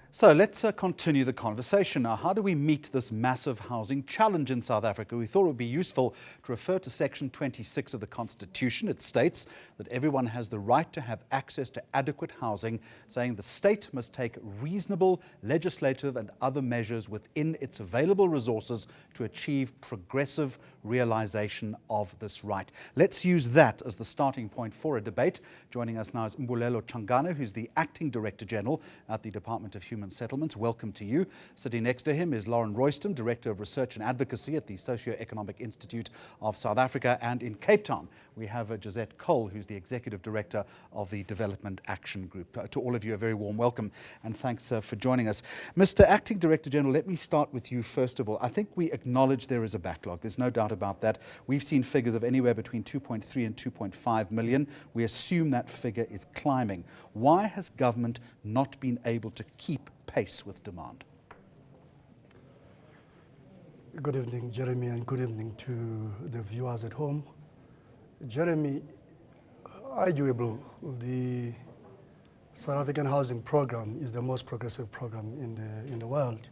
So let's continue the conversation now. How do we meet this massive housing challenge in South Africa? We thought it would be useful to refer to Section 26 of the Constitution. It states that everyone has the right to have access to adequate housing, saying the state must take reasonable legislative and other measures within its available resources to achieve progressive realization of this right. Let's use that as the starting point for a debate. Joining us now is Mbulelo Changana, who's the Acting Director General at the Department of Human Settlements. Welcome to you. Sitting next to him is Lauren Royston, Director of Research and Advocacy at the Socio-Economic Institute of South Africa. And in Cape Town, we have Josette Cole, who's the Executive Director of the Development Action Group. To all of you, a very warm welcome and thanks for joining us. Mr. Acting Director General, let me start with you first of all. I think we acknowledge there is a backlog. There's no doubt about that. We've seen figures of anywhere between 2.3 and 2.5 million. We assume that figure is climbing. Why has government not been able to keep pace with demand? Good evening, Jeremy, and good evening to the viewers at home. Jeremy, arguably, the South African housing program is the most progressive program in the world.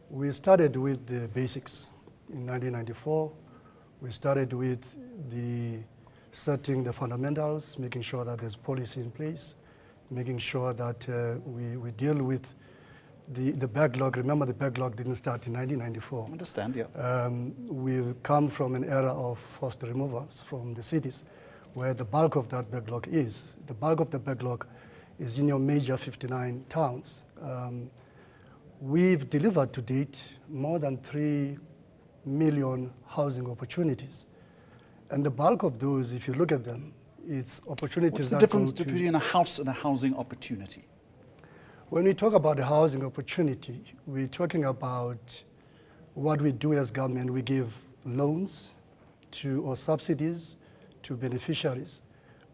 We started with the basics in 1994. We started with setting the fundamentals, making sure that there's policy in place, making sure that we deal with the backlog. Remember, the backlog didn't start in 1994. I understand, yeah. We've come from an era of forced removals from the cities, where the bulk of that backlog is. The bulk of the backlog is in your major 59 towns. We've delivered to date more than 3 million housing opportunities. And the bulk of those, if you look at them, it's opportunities that go to... What's the difference between a house and a housing opportunity? When we talk about a housing opportunity, we're talking about what we do as government. We give loans or subsidies to beneficiaries.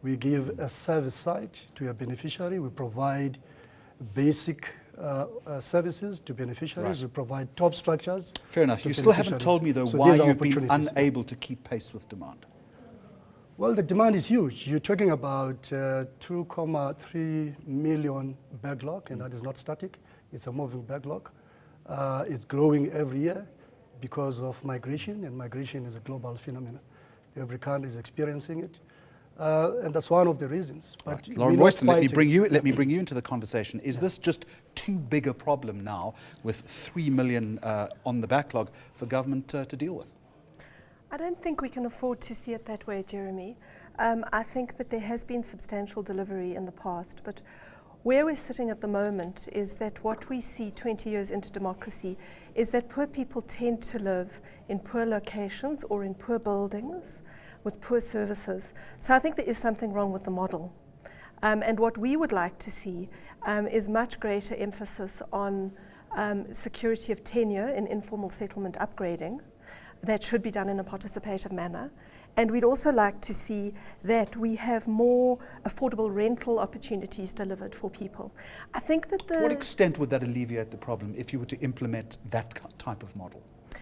We give a service site to a beneficiary. We provide basic services to beneficiaries. Right. We provide top structures. Fair enough. You still haven't told me, though, why you've been unable to keep pace with demand. Well, the demand is huge. You're talking about 2.3 million backlog, and that is not static. It's a moving backlog. It's growing every year because of migration, and migration is a global phenomenon. Every country is experiencing it, and that's one of the reasons. But right. Lauren Royston, let me bring you into the conversation. Is this just too big a problem now, with 3 million on the backlog, for government to deal with? I don't think we can afford to see it that way, Jeremy. I think that there has been substantial delivery in the past, but where we're sitting at the moment is that what we see 20 years into democracy is that poor people tend to live in poor locations or in poor buildings with poor services. So I think there is something wrong with the model. And what we would like to see is much greater emphasis on security of tenure in informal settlement upgrading. That should be done in a participative manner. And we'd also like to see that we have more affordable rental opportunities delivered for people. I think that to what extent would that alleviate the problem if you were to implement that type of model?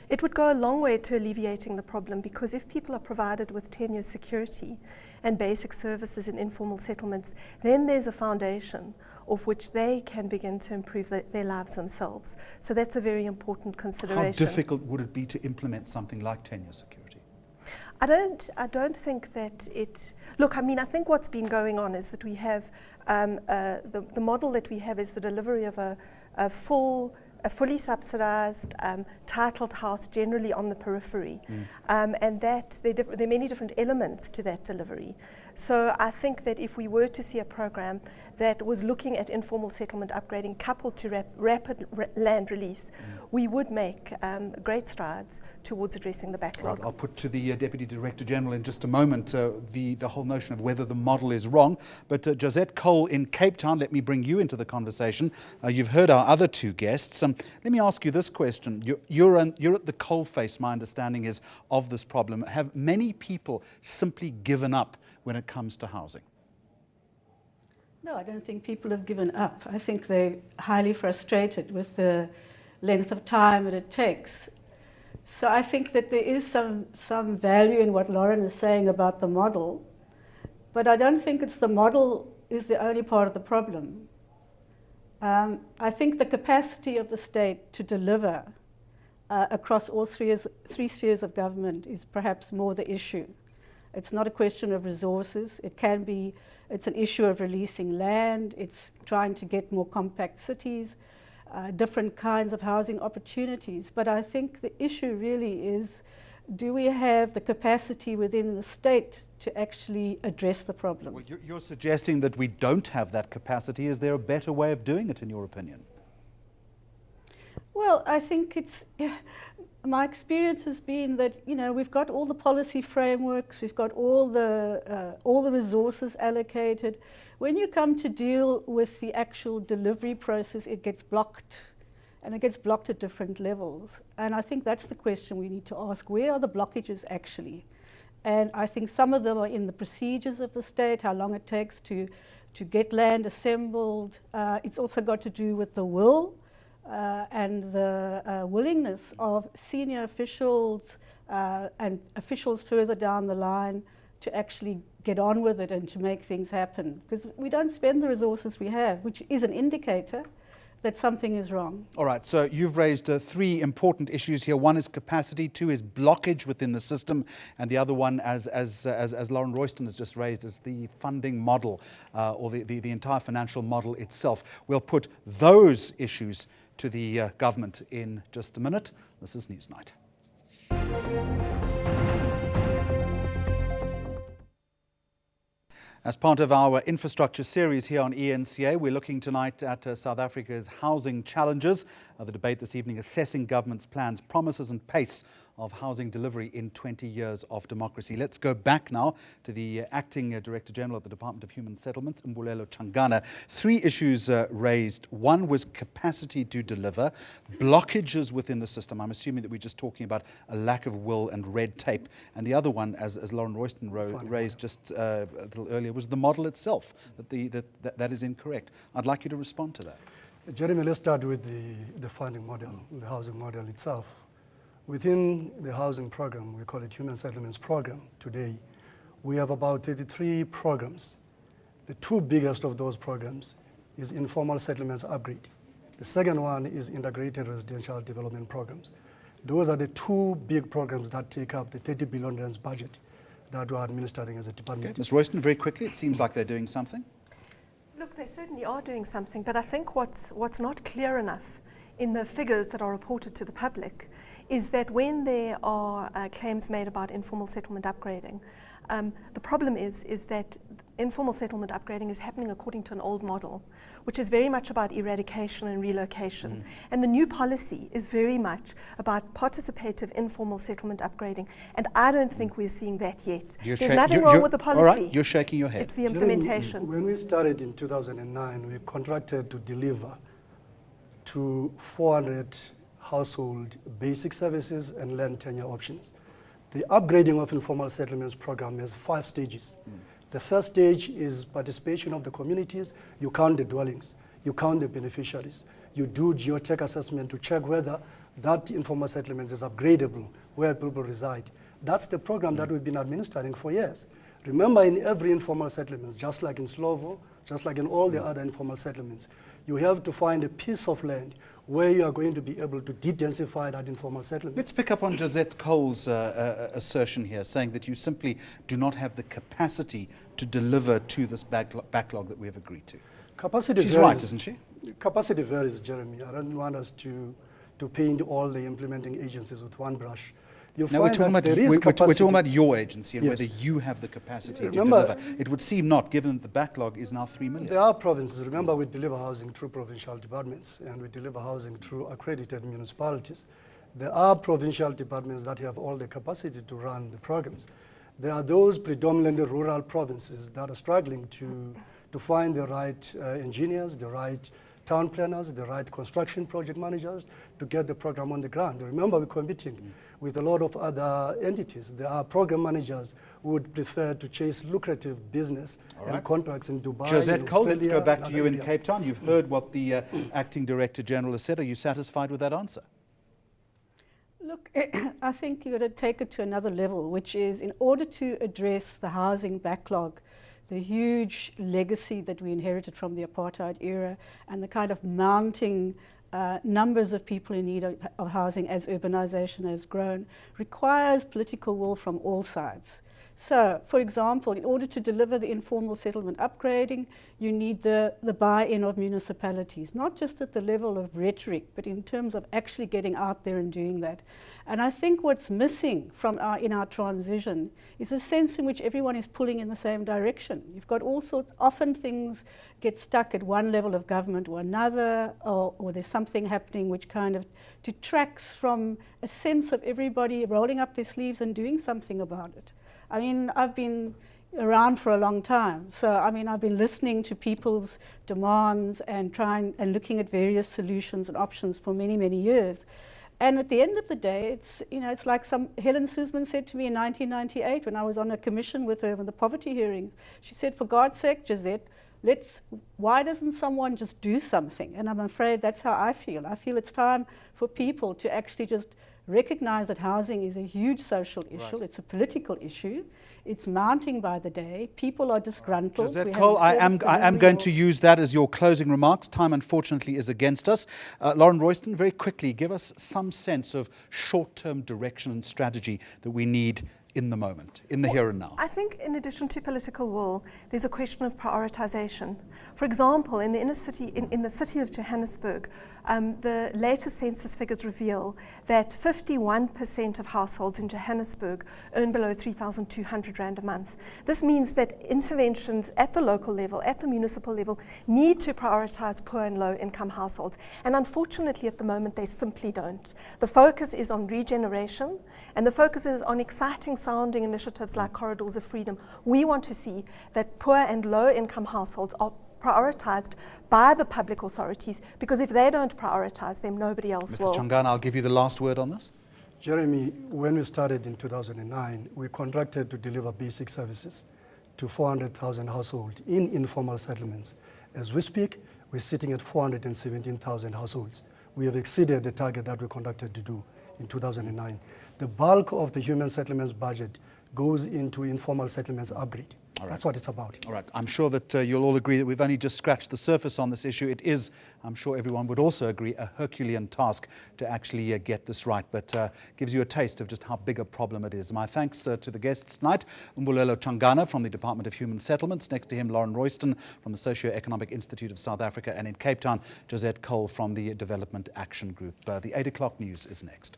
It would go a long way to alleviating the problem, because if people are provided with tenure security and basic services in informal settlements, then there's a foundation of which they can begin to improve their lives themselves. So that's a very important consideration. How difficult would it be to implement something like tenure security? I don't think that it... Look, I mean, I think what's been going on is that we have, the model that we have is the delivery of a fully subsidized, titled house, generally on the periphery. And that there are many different elements to that delivery. So I think that if we were to see a program that was looking at informal settlement upgrading coupled to rapid land release, we would make great strides towards addressing the backlog. Right, I'll put to the Deputy Director General in just a moment the whole notion of whether the model is wrong. But Josette Cole in Cape Town, let me bring you into the conversation. You've heard our other two guests. Let me ask you this question. You're at the coalface, my understanding is, of this problem. Have many people simply given up when it comes to housing? No, I don't think people have given up. I think they're highly frustrated with the length of time that it takes. So I think that there is some value in what Lauren is saying about the model, but I don't think it's the model is the only part of the problem. I think the capacity of the state to deliver across all three spheres of government is perhaps more the issue. It's not a question of resources. It's an issue of releasing land. It's trying to get more compact cities, different kinds of housing opportunities. But I think the issue really is, do we have the capacity within the state to actually address the problem? Well, you're suggesting that we don't have that capacity. Is there a better way of doing it, in your opinion? Well, I think my experience has been that, we've got all the policy frameworks, we've got all the resources allocated. When you come to deal with the actual delivery process, it gets blocked, and it gets blocked at different levels. And I think that's the question we need to ask: where are the blockages actually? And I think some of them are in the procedures of the state, how long it takes to get land assembled. It's also got to do with the will and the willingness of senior officials and officials further down the line to actually get on with it and to make things happen. Because we don't spend the resources we have, which is an indicator that something is wrong. All right, so you've raised three important issues here. One is capacity, two is blockage within the system, and the other one, as Lauren Royston has just raised, is the funding model or the entire financial model itself. We'll put those issues to the government in just a minute. This is Newsnight. As part of our infrastructure series here on ENCA, we're looking tonight at South Africa's housing challenges. The debate this evening assessing government's plans, promises and pace of housing delivery in 20 years of democracy. Let's go back now to the Acting Director General of the Department of Human Settlements, Mbulelo Changana. Three issues raised. One was capacity to deliver, blockages within the system. I'm assuming that we're just talking about a lack of will and red tape. And the other one, as Lauren Royston raised just a little earlier, was the model itself, that is incorrect. I'd like you to respond to that. Jeremy, let's start with the funding model, the housing model itself. Within the housing program, we call it Human Settlements Program today, we have about 33 programs. The two biggest of those programs is Informal Settlements Upgrade. The second one is Integrated Residential Development Programs. Those are the two big programs that take up the 30 billion rands budget that we're administering as a department. Okay. Ms. Royston, very quickly, it seems like they're doing something. Look, they certainly are doing something, but I think what's not clear enough in the figures that are reported to the public is that when there are claims made about informal settlement upgrading, the problem is that informal settlement upgrading is happening according to an old model, which is very much about eradication and relocation. And the new policy is very much about participative informal settlement upgrading. And I don't think we're seeing that yet. There's nothing wrong with the policy. All right, you're shaking your head. It's the implementation. When we started in 2009, we contracted to deliver to 400 household basic services and land tenure options. The upgrading of informal settlements program has 5 stages. The first stage is participation of the communities. You count the dwellings, you count the beneficiaries, you do geotech assessment to check whether that informal settlement is upgradable where people reside. That's the program that we've been administering for years. Remember, in every informal settlement, just like in Slovo, just like in all the other informal settlements, you have to find a piece of land where you are going to be able to de-densify that informal settlement. Let's pick up on Josette Cole's assertion here, saying that you simply do not have the capacity to deliver to this backlog that we have agreed to. Capacity She's varies. right, isn't she? Capacity varies, Jeremy. I don't want us to paint all the implementing agencies with one brush. Now we're talking about your agency and whether you have the capacity to deliver. It would seem not, given that the backlog is now 3 million. There are provinces. Remember, we deliver housing through provincial departments and we deliver housing through accredited municipalities. There are provincial departments that have all the capacity to run the programs. There are those predominantly rural provinces that are struggling to find the right engineers, the right town planners, the right construction project managers to get the program on the ground. Remember, we're competing with a lot of other entities. There are program managers who would prefer to chase lucrative business and contracts in Dubai, Josette Cole, let's go back to you in areas. Cape Town. You've heard what the Acting Director General has said. Are you satisfied with that answer? Look, I think you've got to take it to another level, which is in order to address the housing backlog, the huge legacy that we inherited from the apartheid era and the kind of mounting numbers of people in need of housing as urbanization has grown requires political will from all sides. So, for example, in order to deliver the informal settlement upgrading, you need the buy-in of municipalities, not just at the level of rhetoric, but in terms of actually getting out there and doing that. And I think what's missing in our transition is a sense in which everyone is pulling in the same direction. You've got all sorts, often things get stuck at one level of government or another, or there's something happening which kind of detracts from a sense of everybody rolling up their sleeves and doing something about it. I mean, I've been around for a long time, so I mean, I've been listening to people's demands and looking at various solutions and options for many, many years. And at the end of the day, it's like Helen Suzman said to me in 1998 when I was on a commission with her in the poverty hearings. She said, "For God's sake, Josette, why doesn't someone just do something?" And I'm afraid that's how I feel. I feel it's time for people to actually just recognize that housing is a huge social issue. Right. It's a political issue. It's mounting by the day. People are disgruntled. Josette Cole, I am going to use that as your closing remarks. Time, unfortunately, is against us. Lauren Royston, very quickly, give us some sense of short-term direction and strategy that we need in the moment, in the here and now. I think in addition to political will, there's a question of prioritization. For example, in the inner city, in the city of Johannesburg, the latest census figures reveal that 51% of households in Johannesburg earn below 3,200 Rand a month. This means that interventions at the local level, at the municipal level, need to prioritize poor and low income households. And unfortunately, at the moment, they simply don't. The focus is on regeneration, and the focus is on exciting sounding initiatives like Corridors of Freedom. We want to see that poor and low income households are prioritized by the public authorities, because if they don't prioritize them, nobody else will. Mr. Chongana, I'll give you the last word on this. Jeremy, when we started in 2009, we contracted to deliver basic services to 400,000 households in informal settlements. As we speak, we're sitting at 417,000 households. We have exceeded the target that we contracted to do in 2009. The bulk of the human settlements budget goes into informal settlements upgrade. Right. That's what it's about. All right. I'm sure that you'll all agree that we've only just scratched the surface on this issue. It is, I'm sure everyone would also agree, a Herculean task to actually get this right, but gives you a taste of just how big a problem it is. My thanks to the guests tonight, Mbulelo Chongana from the Department of Human Settlements, next to him Lauren Royston from the Socio-Economic Institute of South Africa, and in Cape Town, Josette Cole from the Development Action Group. The 8 o'clock news is next.